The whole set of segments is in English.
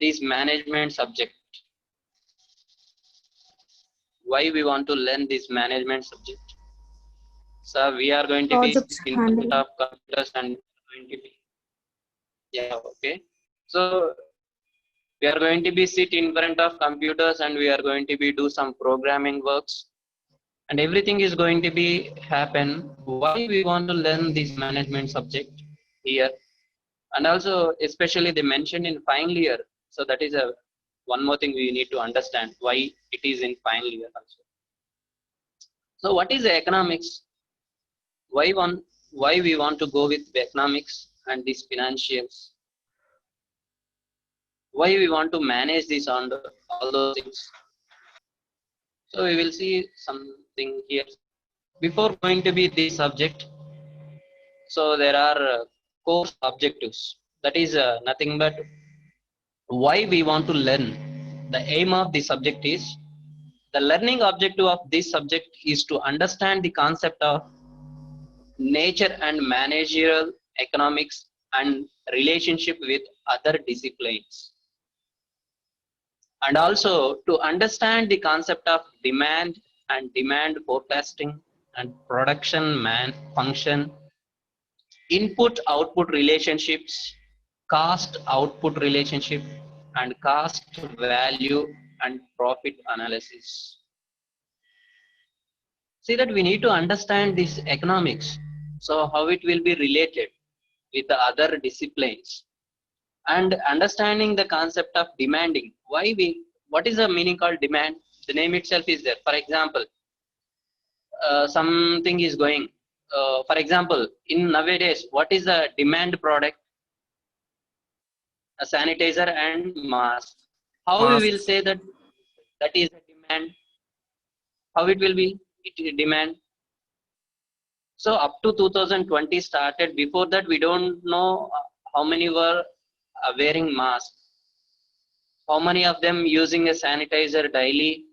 this management subject. Why we want to learn this management subject? So we are going to be Project in front handling. of computers and going to be, yeah, okay. So we are going to be sit in front of computers and we are going to be do some programming works and everything is going to be happen. Why we want to learn this management subject here? And also especially they mentioned in final year. So that is a one more thing we need to understand why it is in final year also. So what is the economics? Why we want to go with the economics and these financials? Why we want to manage this on all those things? So we will see something here. Before going to be this subject, so there are course objectives. That is nothing but why we want to learn. The aim of the subject is the learning objective of this subject is to understand the concept of nature and managerial economics and relationship with other disciplines, and also to understand the concept of demand and demand forecasting and production man function, input output relationships, cost output relationship, and cost value and profit analysis. See that we need to understand this economics, so how it will be related with the other disciplines, and understanding the concept of demanding. What is the meaning called demand? The name itself is there. For example, something is going. For example, in nowadays, what is the demand product? A sanitizer and mask. How we will Masks. say that that is a demand? How it will be? It is demand. So up to 2020 started. Before that, we don't know how many were wearing mask. How many of them using a sanitizer daily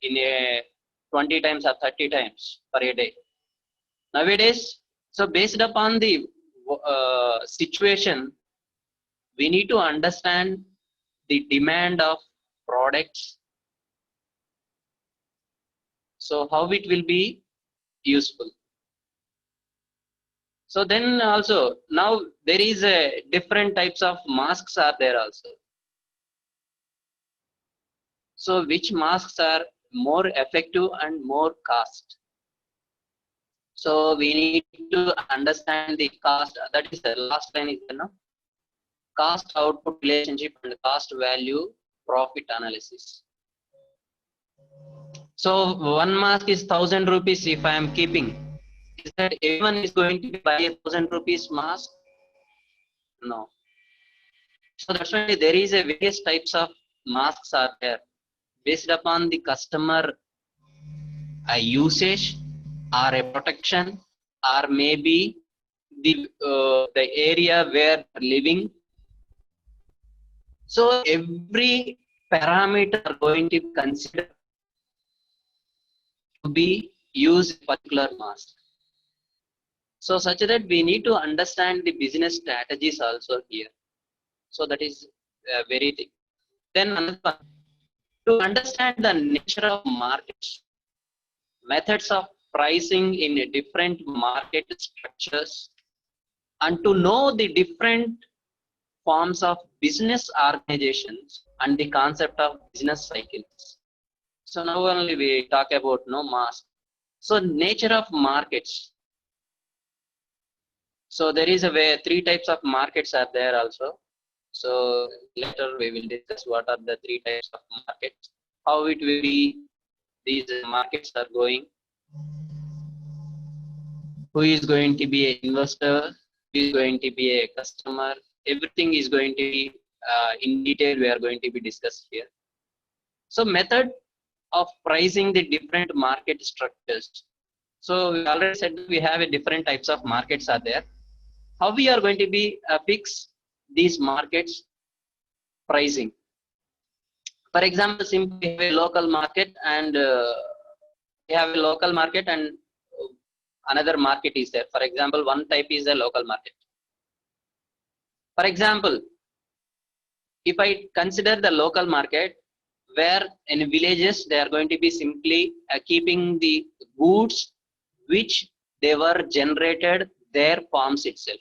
in a 20 times or 30 times per a day. Nowadays, so based upon the situation, we need to understand the demand of products. So how it will be useful. So then also now there is a different types of masks are there also. So which masks are more effective and more cost? So we need to understand the cost. That is the last line is there, no? Cost output relationship and cost value profit analysis. So one mask is 1,000 rupees if I am keeping. Is that everyone is going to buy a 1,000 rupees mask? No. So that's why there is a various types of masks are there based upon the customer usage or a protection or maybe the area where living. So every parameter are going to be considered to be used particular mask. So such that we need to understand the business strategies also here. So that is very thing. Then another one, to understand the nature of markets, methods of pricing in different market structures, and to know the different forms of business organizations and the concept of business cycles. So now only we talk about no mask. So nature of markets. So there is a way, three types of markets are there also. So later we will discuss what are the three types of markets, how it will be, these markets are going, who is going to be an investor, who is going to be a customer, everything is going to be in detail we are going to be discussed here. So method of pricing the different market structures. So we already said we have a different types of markets are there. How we are going to be fix these markets pricing? For example, simply have a local market and we have a local market and another market is there. For example, one type is a local market. For example, if I consider the local market, where in villages they are going to be simply keeping the goods which they were generated their farms itself.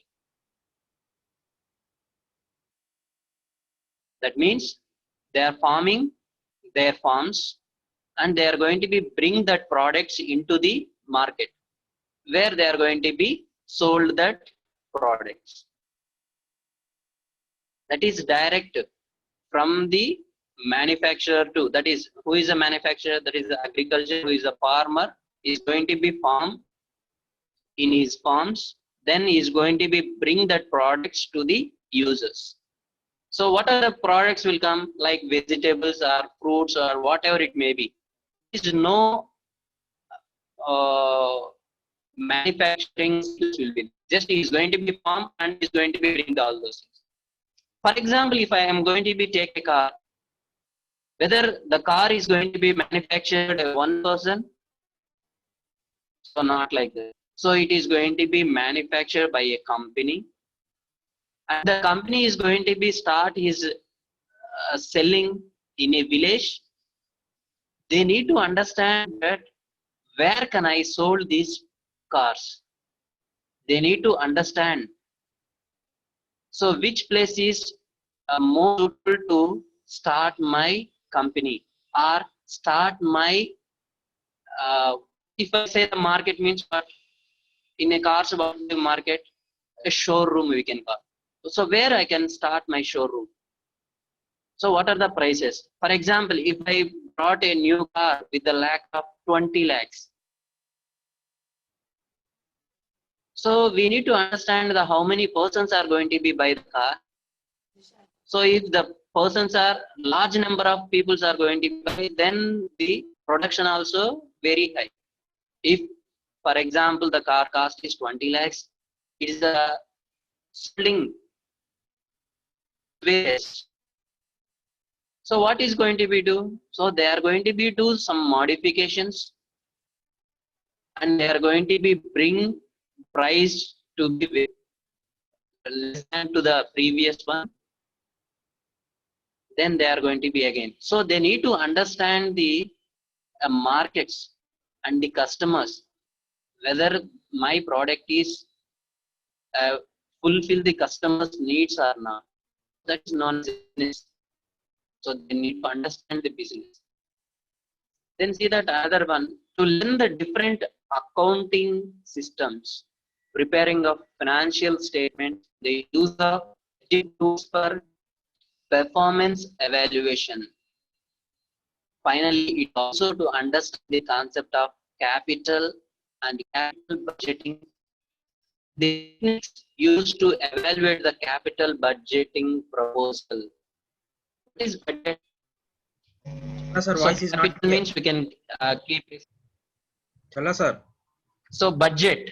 That means they are farming their farms and they are going to be bring that products into the market where they are going to be sold that products. That is direct from the manufacturer to, that is, who is a manufacturer, that is the agriculture, who is a farmer, is going to be farm in his farms, then he is going to be bring that products to the users. So what are the products will come, like vegetables or fruits or whatever it may be. There is no manufacturing skills will be, just he is going to be farm and is going to be bring all those things. For example, if I am going to be take a car, whether the car is going to be manufactured by one person, so not like that. So it is going to be manufactured by a company, and the company is going to be start his selling in a village. They need to understand that where can I sold these cars. They need to understand. So which place is more suitable to start my company or start my, if I say the market means what? In a cars about the market, a showroom we can call. So where I can start my showroom? So what are the prices? For example, if I brought a new car with a lakh of 20 lakhs, so we need to understand the how many persons are going to be buy the car. So if the persons are large number of people are going to buy, then the production also very high. If, for example, the car cost is 20 lakhs, it is a selling waste. So what is going to be do? So they are going to be do some modifications, and they are going to be bring price to be less than to the previous one. Then they are going to be again. So they need to understand the markets and the customers, whether my product is fulfill the customers' needs or not. That is non-business. So they need to understand the business. Then see that other one, to learn the different accounting systems, preparing of financial statements, the use of tools for performance evaluation. Finally, it also to understand the concept of capital and capital budgeting. The techniques used to evaluate the capital budgeting proposal. What is budget? Sir, So voice is not capital clear. means we can keep it. Chala, sir. So budget.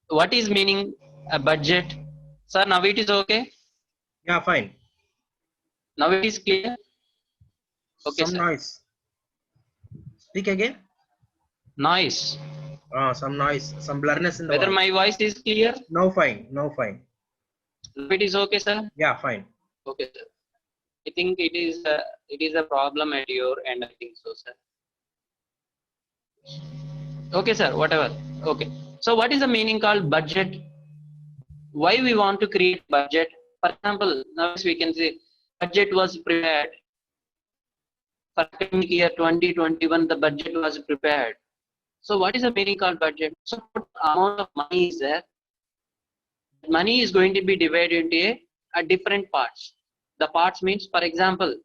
What is meaning a budget? Sir, now it is okay. Yeah, fine. Now it is clear. Okay, Some sir. noise. Speak again. Noise. Some noise, some blurriness in the Whether voice. my voice is clear? No, fine. No, fine. Now it is okay, sir. Yeah, fine. Okay, sir. I think it is a problem at your end. I think so, sir. Okay, sir. Whatever. Okay. So what is the meaning called budget? Why we want to create budget? For example, now we can say budget was prepared for academic year 2021. The budget was prepared. So what is the meaning called budget? So what amount of money is there? Money is going to be divided into a different parts. The parts means, for example,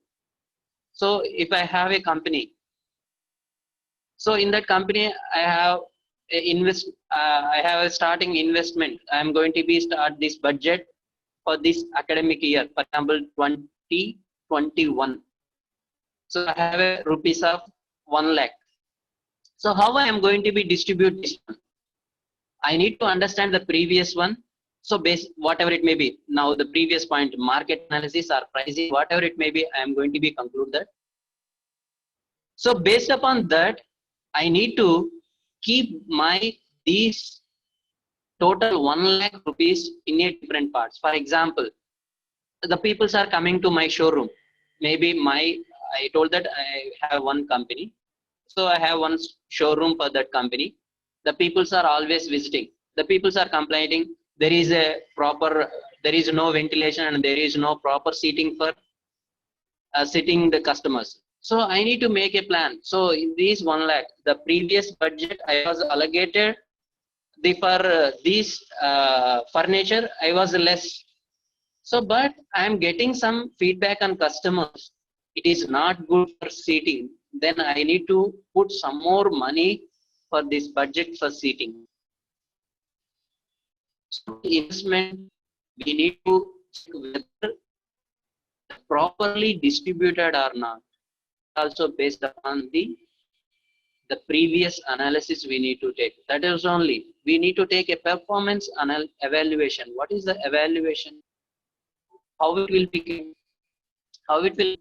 so if I have a company, so in that company I have I have a starting investment. I am going to be start this budget for this academic year, for example 2021. So I have a rupees of 1 lakh. So how I am going to be distribute this one? I need to understand the previous one. So base whatever it may be. Now the previous point, market analysis or pricing, whatever it may be, I am going to be conclude that. So based upon that, I need to keep my these total 1 lakh rupees in a different parts. For example, the peoples are coming to my showroom. maybe I told that I have one company. So I have one showroom for that company. The peoples are always visiting. The peoples are complaining. There is no ventilation and there is no proper seating for sitting the customers. So I need to make a plan. So in these 1 lakh, the previous budget I was allocated for these furniture, I was less. So, but I am getting some feedback on customers. It is not good for seating. Then I need to put some more money for this budget for seating. So, investment, we need to check whether properly distributed or not. Also based upon the previous analysis we need to take. That is only, we need to take a performance evaluation. What is the evaluation? How it will be, how it will,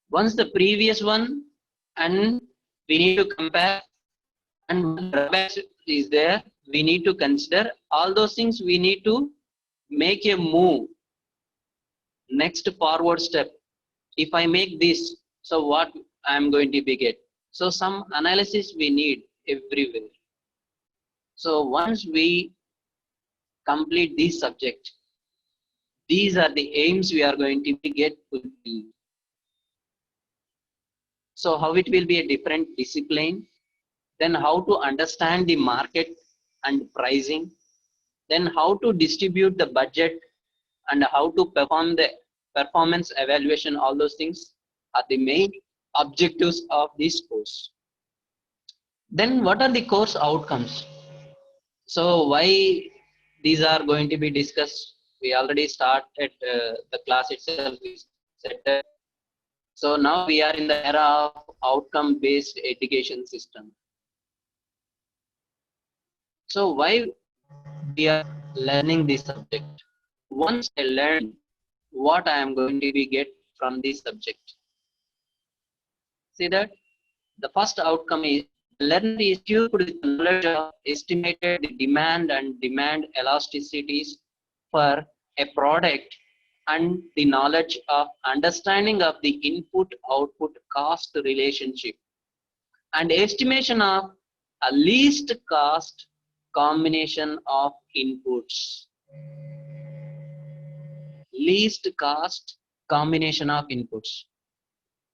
once the previous one, and we need to compare, and drawbacks is there, we need to consider all those things. We need to make a move, next forward step. If I make this, so what I am going to be get? So some analysis we need everywhere. So once we complete this subject, these are the aims we are going to get fulfilled. So how it will be a different discipline, then how to understand the market and pricing, then how to distribute the budget and how to perform the performance evaluation. All those things are the main objectives of this course. Then what are the course outcomes? So why these are going to be discussed? We already started the class itself. So now we are in the era of outcome-based education system. So why we are learning this subject? Once I learn what I am going to be get from this subject, see that the first outcome is learner is equipped with knowledge of estimated demand and demand elasticities for a product and the knowledge of understanding of the input output cost relationship and estimation of a least cost combination of inputs. Least cost combination of inputs.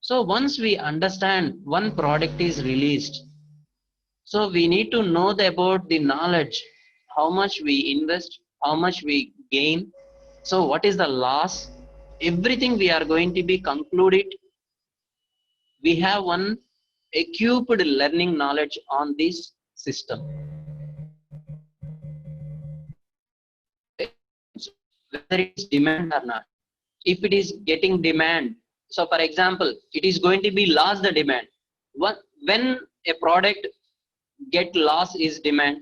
So once we understand one product is released, so we need to know about the knowledge, how much we invest, how much we gain, so what is the loss, everything we are going to be concluded. We have one equipped learning knowledge on this system. Whether it is demand or not. If it is getting demand, so for example, it is going to be lost the demand. When a product get loss is demand,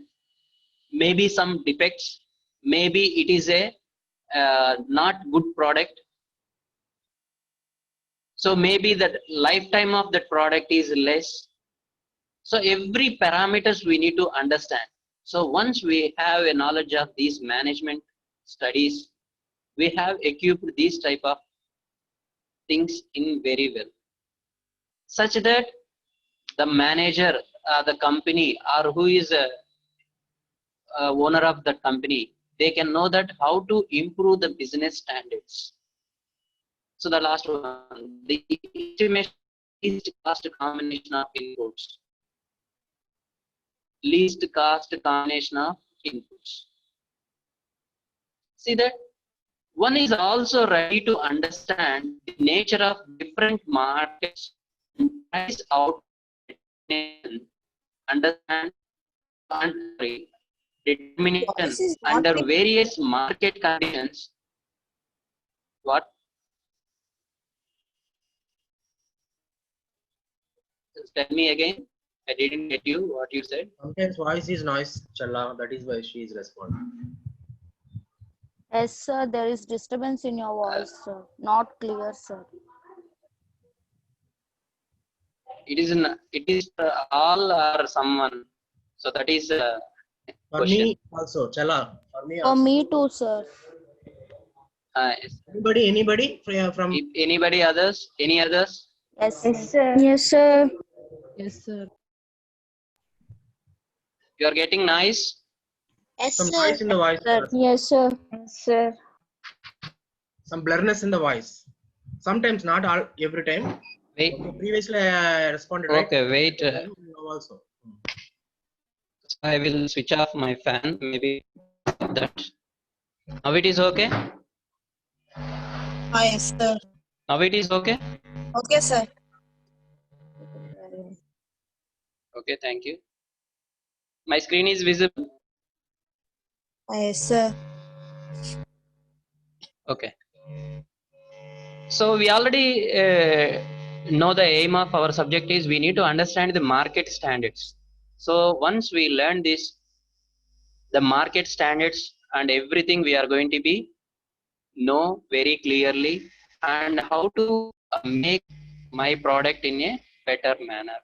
maybe some defects, maybe it is a not good product. So maybe the lifetime of that product is less. So every parameters we need to understand. So once we have a knowledge of these management studies, we have equipped these type of things in very well, such that the manager, the company, or who is a owner of the company, they can know that how to improve the business standards. So the last one, the estimation least cost combination of inputs. Least cost combination of inputs. See that one is also ready to understand the nature of different markets and price out, understand determination under various market conditions. What? Tell me again. I didn't get you what you said. Sometimes voice is noise, Challa. That is why she is responding. Yes, sir. There is disturbance in your voice, sir. Not clear, sir. It is all or someone. So that is For question. me also, Challa. For me For also. me too, sir. Yes. Anybody from If anybody others? Any others? Yes, Yes, sir. sir. Yes, sir. Yes, sir. You are getting nice. Yes, some sir. noise in the voice? Sir. Yes, sir. Yes, sir. Some blurriness in the voice. Sometimes, not all, every time. Wait. Okay, previously I responded, right? Okay, wait. Now also. I will switch off my fan. Maybe that. Now it is okay. Yes, sir. Now it is okay. Okay, sir. Okay, thank you. My screen is visible. Yes, sir. Okay. So we already know the aim of our subject is we need to understand the market standards. So once we learn this, the market standards and everything we are going to be know very clearly and how to make my product in a better manner.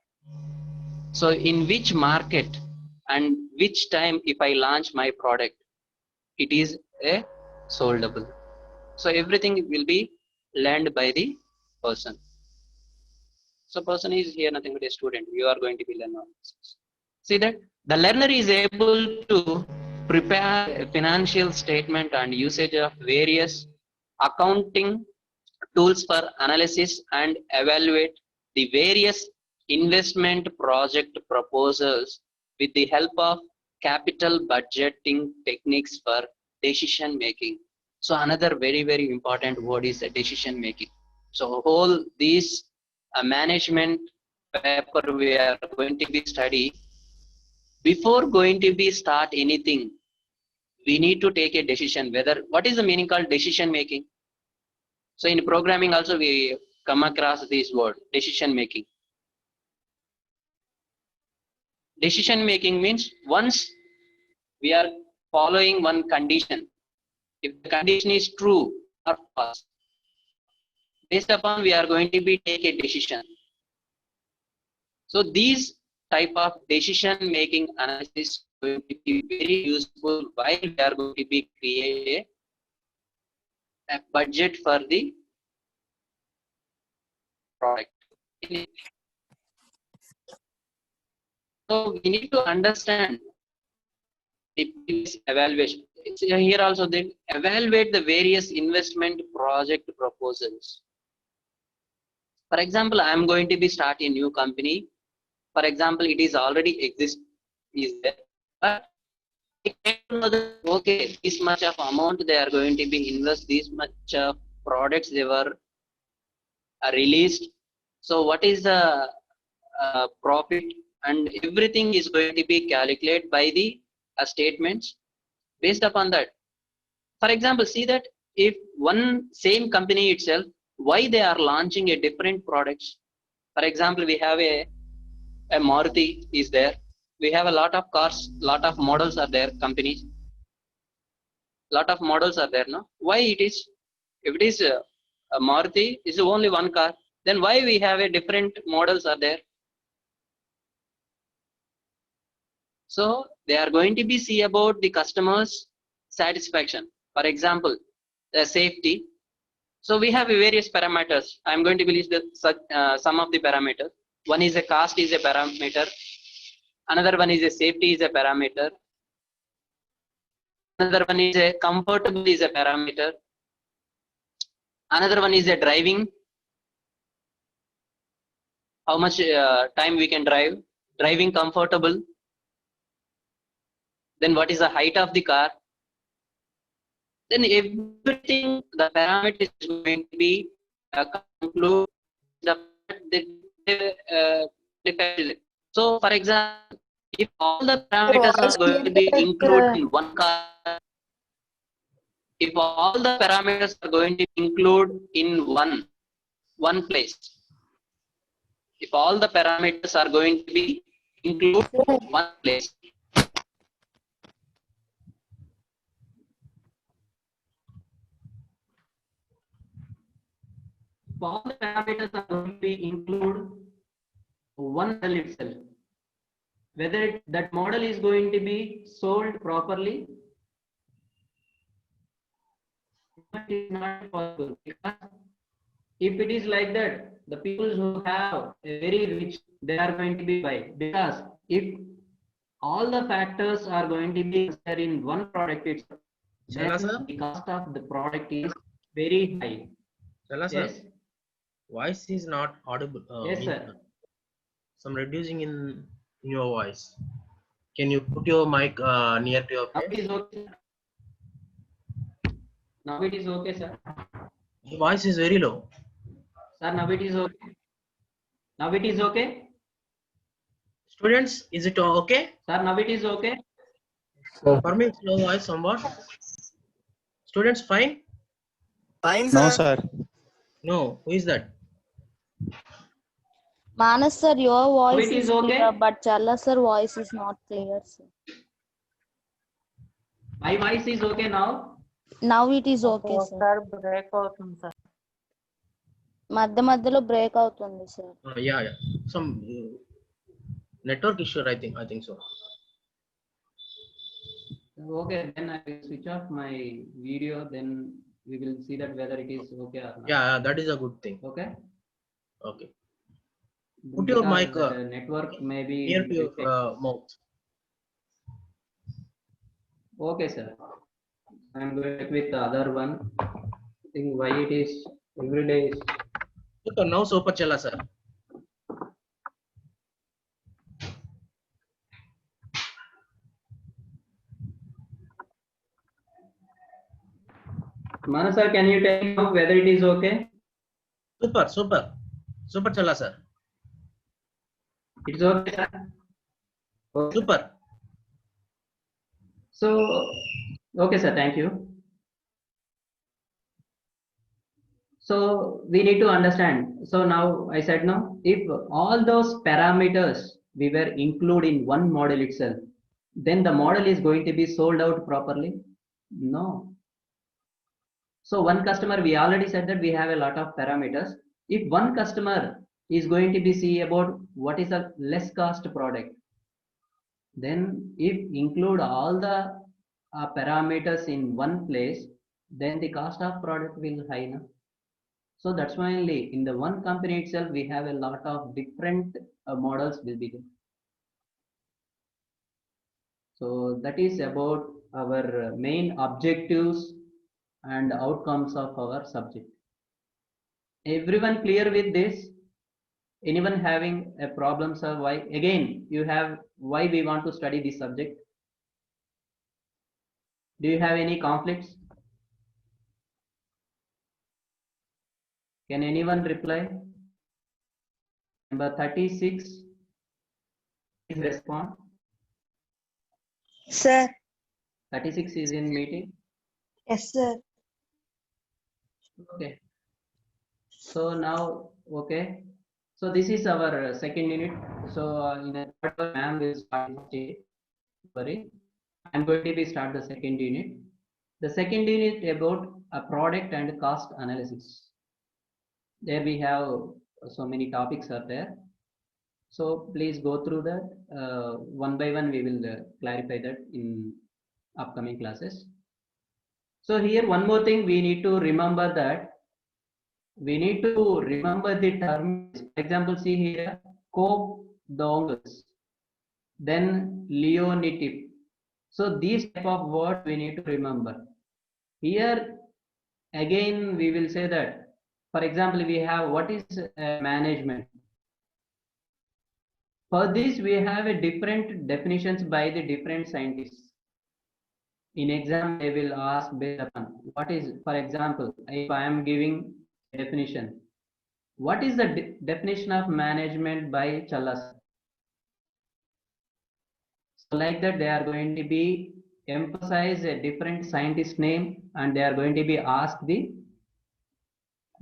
So in which market and which time if I launch my product, it is a soldable. So everything will be learned by the person. So person is here nothing but a student. You are going to be learning. See that the learner is able to prepare a financial statement and usage of various accounting tools for analysis and evaluate the various investment project proposals with the help of capital budgeting techniques for decision making. So another very important word is decision making. So whole these management paper we are going to be study. Before going to be start anything, we need to take a decision whether what is the meaning called decision making. So in programming also we come across this word decision making. Decision making means once we are following one condition, if the condition is true or false, based upon we are going to be take a decision. So these type of decision making analysis is going to be very useful while we are going to be create a budget for the product. So we need to understand the previous evaluation. It's here also they evaluate the various investment project proposals. For example, I am going to be start a new company. For example, it is already exist is there, but I can't know that okay, this much of amount they are going to be invest, this much of products they were released. So what is the profit and everything is going to be calculated by the statements based upon that. For example, see that if one same company itself, why they are launching a different products. For example, we have a Maruti is there. We have a lot of cars, lot of models are there, companies. Lot of models are there, no? Why it is, if it is a Maruti is only one car, then why we have a different models are there? So they are going to be see about the customers satisfaction. For example, the safety. So we have various parameters. I'm going to be list some of the parameters. One is a cost is a parameter. Another one is a safety is a parameter. Another one is a comfortable is a parameter. Another one is a driving. How much time we can drive. Driving comfortable. Then what is the height of the car? Then everything, the parameter is going to be conclude the so for example, if all the parameters are going to be included in one car, if all the parameters are going to include in one place, if all the parameters are going to be included in one place, if all the parameters are going to be included one model itself, whether that model is going to be sold properly, it is not possible, because if it is like that, the people who have a very rich, they are going to be buy, because if all the factors are going to be considered in one product, then Chala sir? the cost of the product is very high. Chala sir? Yes, Voice is not audible. yes, sir. Some reducing in your voice. Can you put your mic near to your Now it face? is okay. Now it is okay, sir. The voice is very low. Sir, now it is okay. Now it is okay. Students, is it okay? Sir, now it is okay. For me, it's low voice somewhat. Students, fine? Fine, No, sir. sir. No. Who is that? Manas sir, your voice it is is okay? clear, but Challa sir voice is not clear, sir. My voice is okay now. Now it is okay, sir. Sir break అవుతుంది sir మధ్య మధ్యలో break అవుతుంది sir. Yeah. Some network issue, I think so. Okay, then I will switch off my video. Then we will see that whether it is okay or not. Yeah, that is a good thing. Okay. Okay. Put your Because mic the network may be near to your mouth. Okay, sir. I'm going to check with the other one. I think why it is every day is Super, now super chala sir. Manu sir, can you tell me now whether it is okay? Super chala sir. It's okay, sir. Okay. Super. So, okay, sir. Thank you. So we need to understand. So now I said now, if all those parameters we were include in one model itself, then the model is going to be sold out properly? No. So one customer, we already said that we have a lot of parameters. If one customer is going to be see about what is a less cost product, then if include all the parameters in one place, then the cost of product will high enough. So that's why only in the one company itself, we have a lot of different models will be there. So that is about our main objectives and outcomes of our subject. Everyone clear with this? Anyone having a problem, sir? Why? Again, you have why we want to study this subject? Do you have any conflicts? Can anyone reply? Number 36, please respond. Sir. 36 is in meeting. Yes, sir. Okay. So now, okay. So this is our second unit. So in a part, ma'am will start. Sorry, I'm going to be start the second unit. The second unit about a product and cost analysis. There we have so many topics are there. So please go through that one by one. We will clarify that in upcoming classes. So here one more thing we need to remember that we need to remember the term. For example, see here Cope dongles, then Leonitip. So these type of words we need to remember. Here again we will say that. For example, we have what is management. For this, we have a different definitions by the different scientists. In exam, they will ask based upon what is, for example, if I am giving a definition, what is the definition of management by Challas? So like that, they are going to be emphasize a different scientist name and they are going to be asked the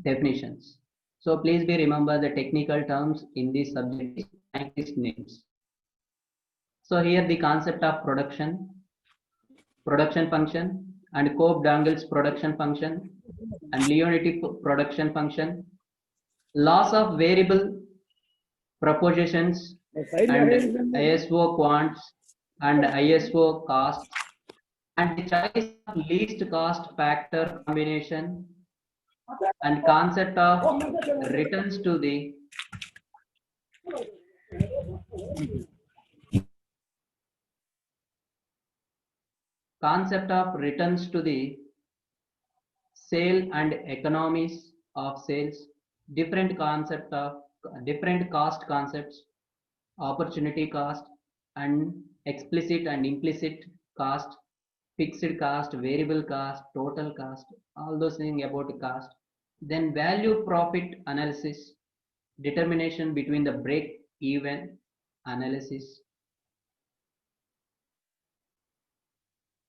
definitions. So please be remember the technical terms in this subject scientist names. So here the concept of production function, and Cope-Dangle's production function, and Leoniti production function, loss of variable propositions, and ISO quants and ISO costs, and the choice of least cost factor combination and concept of returns to the sale and economies of sales, different concept of different cost concepts, opportunity cost and explicit and implicit cost, fixed cost, variable cost, total cost, all those things about cost. Then value profit analysis, determination between the break even analysis.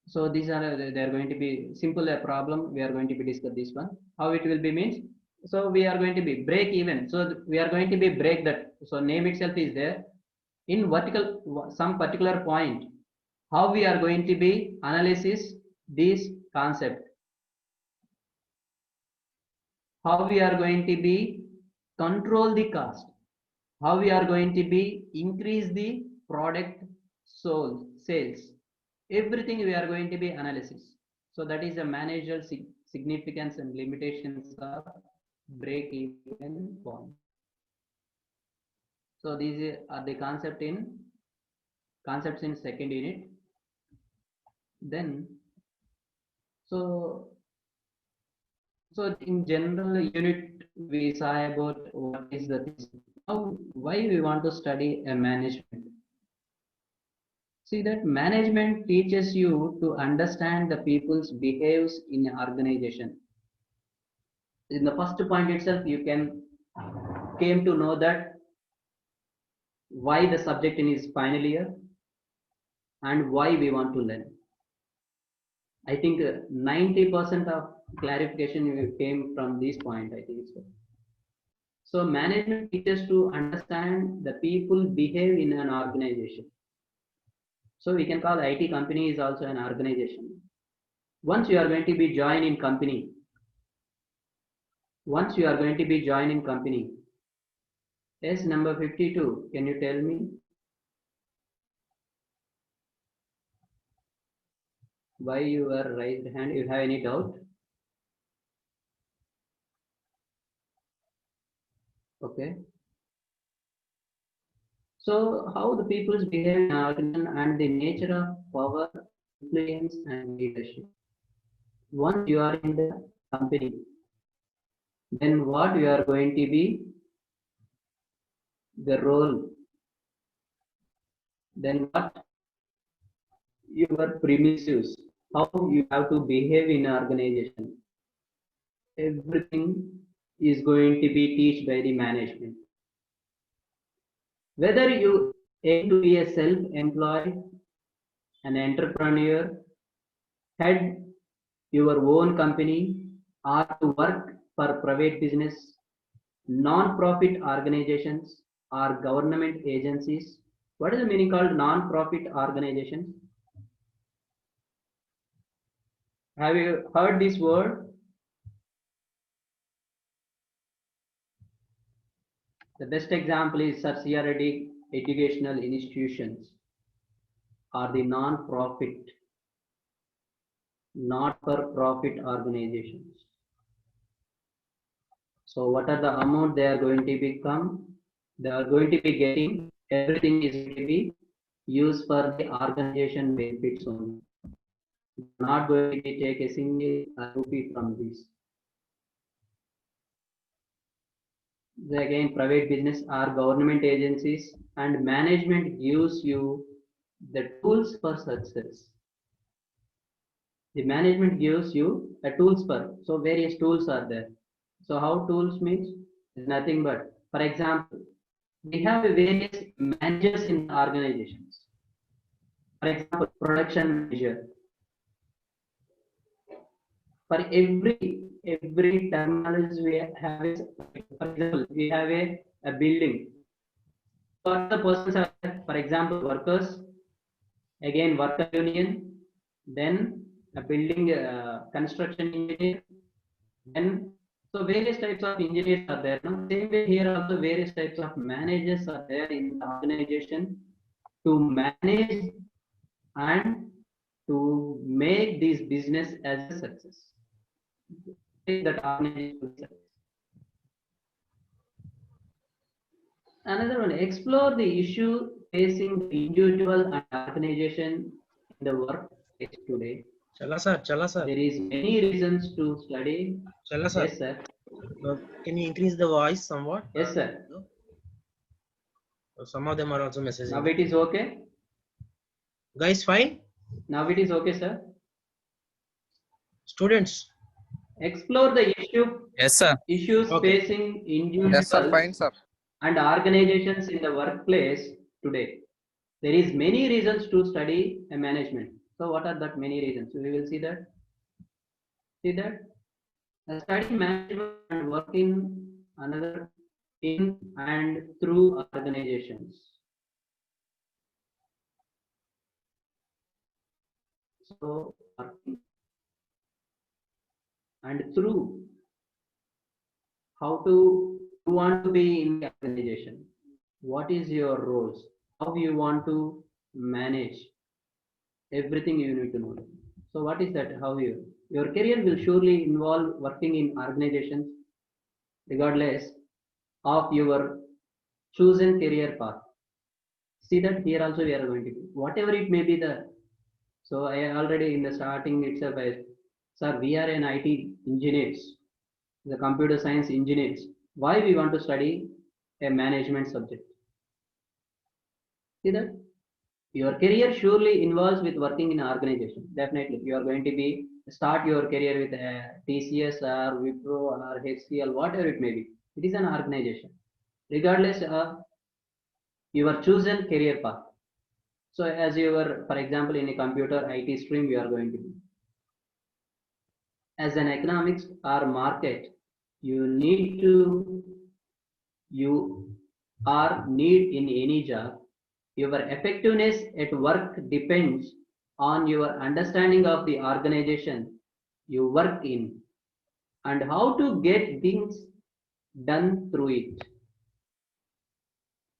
So these are they are going to be simple problem. We are going to be discuss this one. How it will be means. So we are going to be break even. So we are going to be break that. So name itself is there. In vertical some particular point, how we are going to be analysis this concept, how we are going to be control the cost, how we are going to be increase the product sold sales, everything we are going to be analysis. So that is the managerial significance and limitations of break even point. So these are the concepts in second unit. Then so in general unit we saw about what is the thing. Now why we want to study a management. See that management teaches you to understand the people's behaves in an organization. In the first point itself you can came to know that why the subject in his final year and why we want to learn. I think 90% of clarification came from this point, I think so. So management teaches to understand the people behave in an organization. So we can call IT company is also an organization. Once you are going to be join in company, yes, number 52, can you tell me why you are raised hand? You have any doubt? Okay. So how the people's behave in organization and the nature of power, influence and leadership. Once you are in the company, then what you are going to be the role, then what your premises, how you have to behave in an organization. Everything is going to be taught by the management. Whether you aim to be a self-employed, an entrepreneur, head your own company, or to work for private business, non-profit organizations or government agencies. What is the meaning called non-profit organizations? Have you heard this word? The best example is tertiary educational institutions or the non-profit, not-for-profit organizations. So what are the amount they are going to become? They are going to be getting, everything is going to be used for the organization benefits only. Not going to be take a single rupee from this. Again, private business or government agencies and management gives you the tools for success. The management gives you the tools for, so various tools are there. So how tools means is nothing but, for example, we have various managers in organizations. For example, production manager. For every terminology we have is, for example, we have a building. For the persons are, for example, workers, again worker union, then a building construction engineer, then so various types of engineers are there. No? Same way here also various types of managers are there in the organization to manage and to make this business as a success. Make that organization a success. Another one, explore the issue facing the individual and organization in the workplace today. Chala sir. There is many reasons to study. Chala sir. Yes, sir. Can you increase the voice somewhat? Yes, sir. Some of them are also messaging. Now it is okay. Guys, fine? Now it is okay, sir. Students? Explore the Yes, sir. issues Okay. facing Yes, sir. individuals Fine, sir. and organizations in the workplace today. There is many reasons to study a management. So what are that many reasons? We will see that. See that? Study management and work in another in and through organizations. So working and through how to you want to be in the organization. What is your roles? How you want to manage everything you need to know. So what is that? How your career will surely involve working in organizations regardless of your chosen career path. See that here also we are going to do whatever it may be the. So I already in the starting itself I, sir, we are an IT engineers, the computer science engineers. Why we want to study a management subject? See that? Your career surely involves with working in an organization. Definitely, you are going to be start your career with TCS or Wipro or HCL, whatever it may be. It is an organization, regardless of your chosen career path. So, as you were, for example, in a computer IT stream, you are going to be. As an economics or market, you need in any job. Your effectiveness at work depends on your understanding of the organization you work in and how to get things done through it.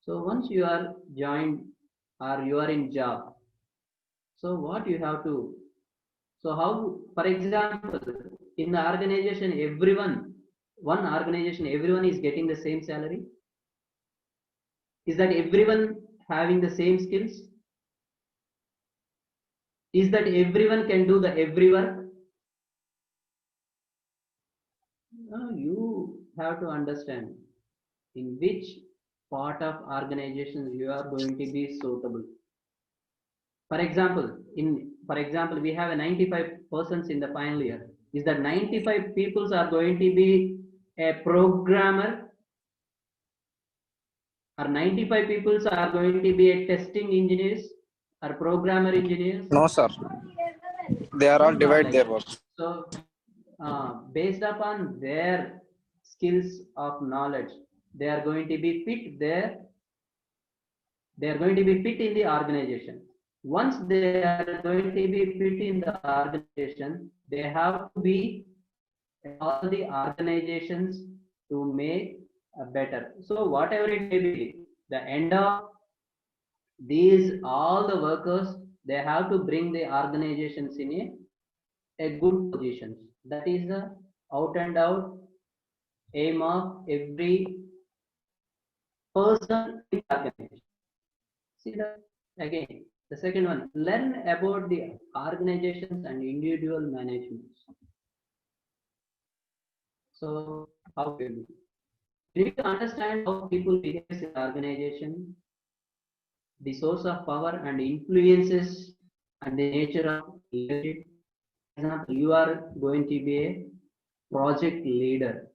So once you are joined or you are in job, so what you have to, so how, for example, in the organization, one organization, everyone is getting the same salary? Is that everyone having the same skills? Is that everyone can do the every work? No, you have to understand in which part of organizations you are going to be suitable. For example, we have a 95 persons in the final year. Is that 95 people are going to be a programmer? Or 95 people are going to be a testing engineers or programmer engineers? No, sir. They are all Not divide like their that. work. So, based upon their skills of knowledge, they are going to be fit there. They are going to be fit in the organization. Once they are going to be fit in the organization, they have to be all the organizations to make better. So whatever it may be, the end of these all the workers, they have to bring the organizations in a good position. That is the out and out aim of every person in the organization. See that again. The second one, learn about the organizations and individual management. So how will you? You need to understand how people behave in the organization, the source of power and influences, and the nature of leadership. For example, you are going to be a project leader.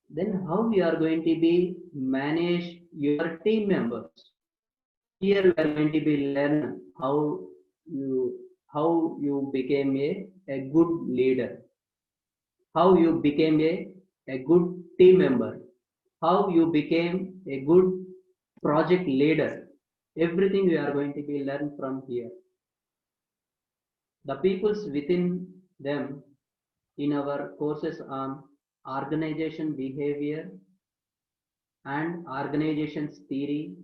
Then how you are going to be manage your team members? Here we are going to be learn how you became a good leader, how you became a good team member, how you became a good project leader. Everything we are going to be learned from here. The peoples within them in our courses on organization behavior and organizations theory,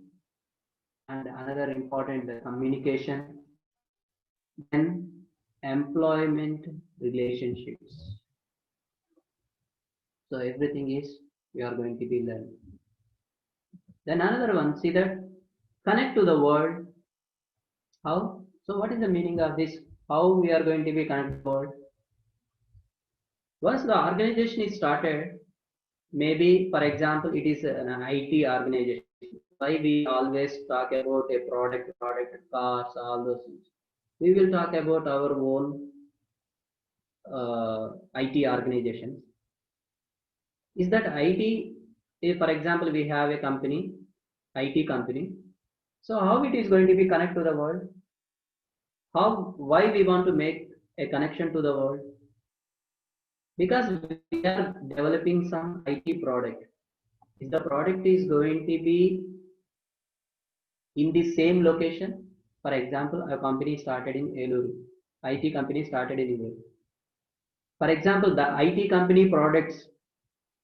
and another important, the communication, Then employment relationships. So everything is we are going to be learning. Then another one, see that connect to the world. How? So what is the meaning of this? How we are going to be connected to the world? Once the organization is started, maybe for example, it is an IT organization. Why we always talk about a product, cars, all those things. We will talk about our own IT organizations. Is that IT? If, for example, we have a company, IT company. So how it is going to be connect to the world? How? Why we want to make a connection to the world? Because we are developing some IT product. If the product is going to be in the same location, for example, a company started in Eluru, IT company started in Eluru. For example, the IT company products,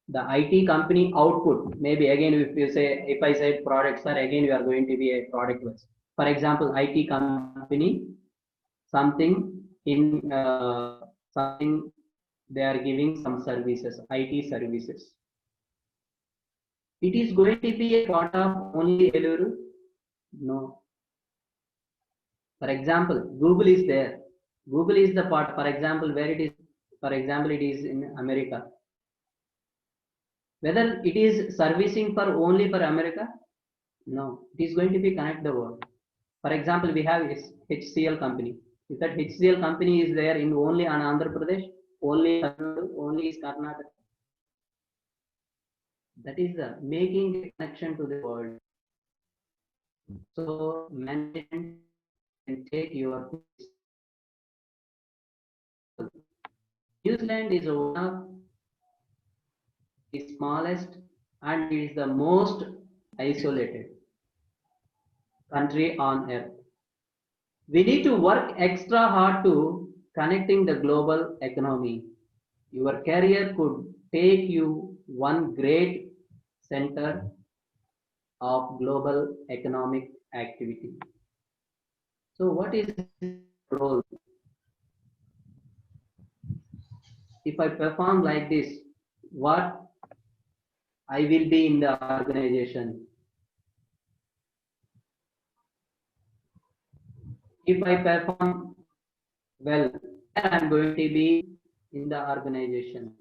the IT company output, maybe again, if you say, if I said products, sir, again, we are going to be a product list. For example, IT company, something in something they are giving some services, IT services. It is going to be a part of only Eluru? No. For example, Google is there. Google is the part, for example, where it is, for example, it is in America. Whether it is servicing for only for America? No, it is going to be connect the world. For example, we have HCL company. If that HCL company is there in only on Andhra Pradesh, only is Karnataka. That is the making a connection to the world. So management can take your place. New Zealand is one of the smallest and is the most isolated country on earth. We need to work extra hard to connecting the global economy. Your career could take you one great center of global economic activity. So what is the role? If I perform like this, what I will be in the organization? If I perform well, I am going to be in the organization.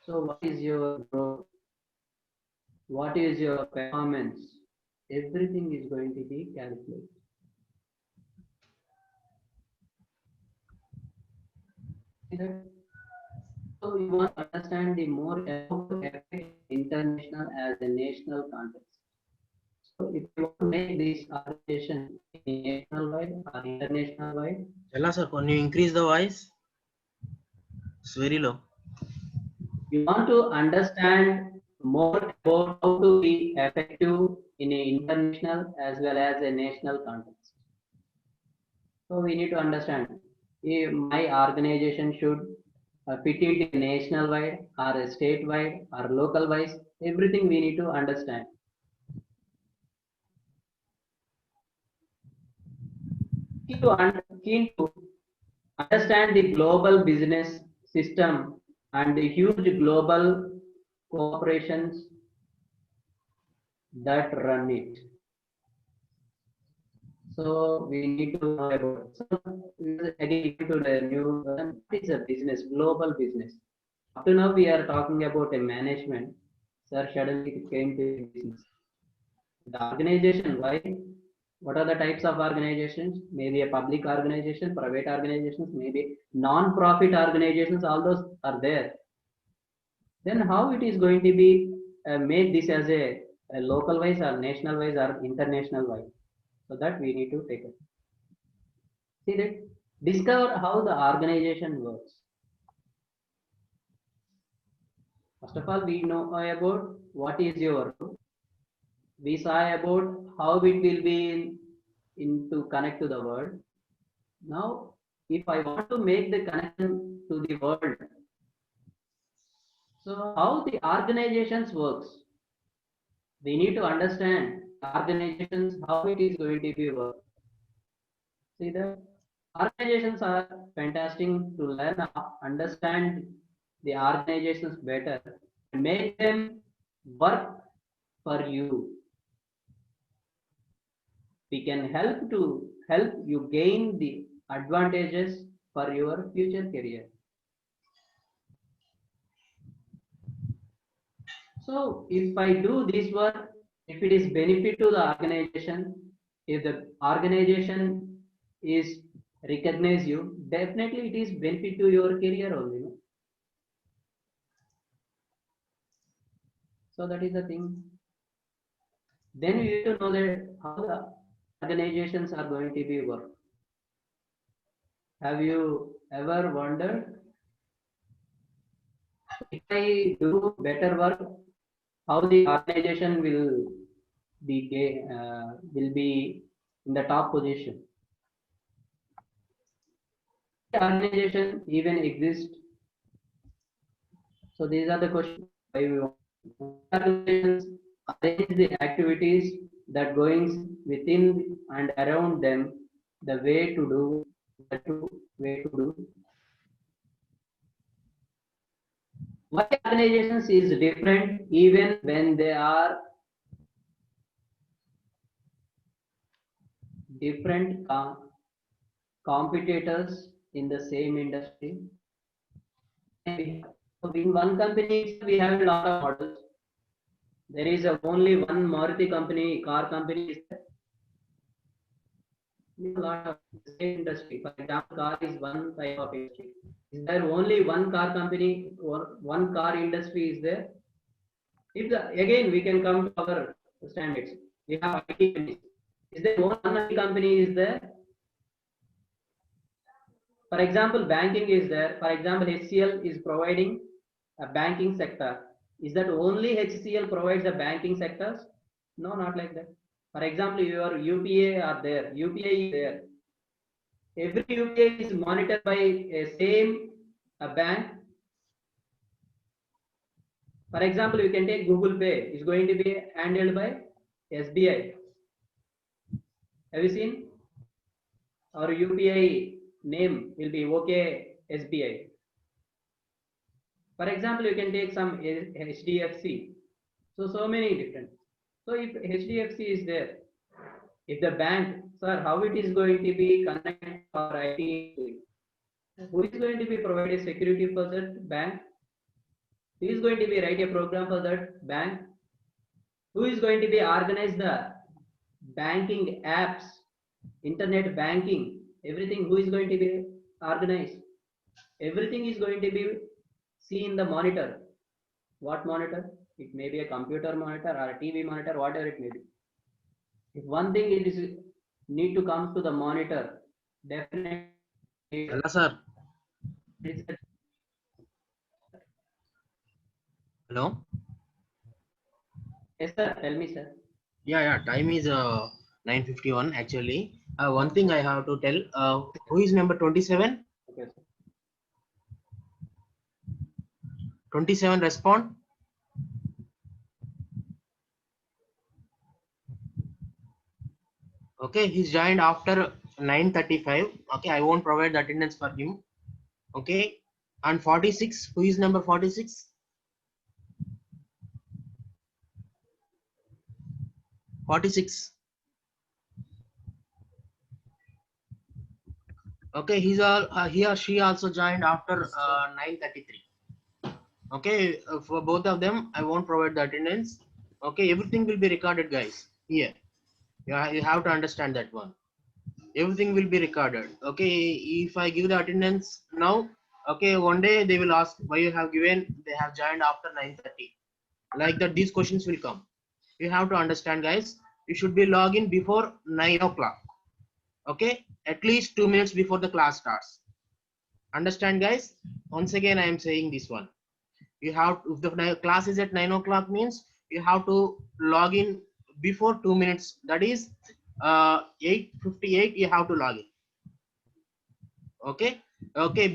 So what is your role? What is your performance? Everything is going to be calculated. So you want to understand the more about international as a national context. So if you want to make this organization national wide or international wide, Challa sir, can you increase the voice? It's very low. you want to understand more about how to be effective in an international as well as a national context. So we need to understand if my organization should fit it national wide or a state wide or local wise, everything we need to understand. Keen to understand the global business system and the huge global corporations that run it. So we need to know about. So again, to the new what is a business, global business. Up to now, we are talking about a management. Sir, suddenly it came to business. The organization, why? What are the types of organizations? Maybe a public organization, private organizations, maybe non-profit organizations, all those are there. Then how it is going to be made this as a local wise or national wise or international wise? So that we need to take it. See that? Discover how the organization works. First of all, we know about what is your role. We saw about how it will be in to connect to the world. Now, if I want to make the connection to the world, so how the organizations works, we need to understand organizations how it is going to be work. See, the organizations are fantastic to learn, understand the organizations better, and make them work for you. We can help you gain the advantages for your future career. So if I do this work, if it is benefit to the organization, if the organization is recognize you, definitely it is benefit to your career only, no? So that is the thing. Then you need to know that how the organizations are going to be work. Have you ever wondered, if I do better work, how the organization will be in the top position? The organization even exist? So these are the questions why we want. Organizations arrange the activities that goings within and around them, the way to do, way to do. Why organizations is different even when they are different competitors in the same industry? In one company we have a lot of models. There is only one Maruti company, car company is there. A lot of the same industry. For example, car is one type of industry. Is there only one car company or one car industry is there? If again we can come to our standards. We have IT companies. Is there one IT company is there? For example, banking is there. For example, HCL is providing a banking sector. Is that only HCL provides the banking sectors? No, not like that. For example, your UPA are there. UPA is there. Every UPA is monitored by a same bank. For example, you can take Google Pay. Is going to be handled by SBI. Have you seen? Our UPI name will be OK SBI. For example, you can take some HDFC. So many different. So if HDFC is there, if the bank, sir, how it is going to be connected for IT? Who is going to be provided security for that bank? Who is going to be write a program for that bank? Who is going to be organize the banking apps, internet banking, everything? Who is going to be organized? Everything is going to be seen in the monitor. What monitor? It may be a computer monitor or a TV monitor, whatever it may be. If one thing it is need to come to the monitor, definitely. Hello, sir. Hello. Yes, sir. Tell me, sir. Yeah. Time is 9:51 actually. One thing I have to tell. Who is number 27? Okay, sir. 27 respond. Okay, he's joined after 9:35. Okay, I won't provide the attendance for him. Okay, and 46. Who is number 46? 46. Okay, he or she also joined after 9:33. Okay, for both of them, I won't provide the attendance. Okay, everything will be recorded, guys. Here, you have to understand that one. Everything will be recorded. Okay, if I give the attendance now, okay, one day they will ask why you have given. They have joined after 9:30. Like that, these questions will come. You have to understand, guys. You should be login before 9 o'clock. Okay, at least 2 minutes before the class starts. Understand, guys? Once again, I am saying this one. You have, if the class is at 9 o'clock, means you have to log in before 2 minutes. That is 8:58. You have to log in. Okay.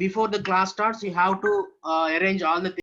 Before the class starts, you have to arrange all the things.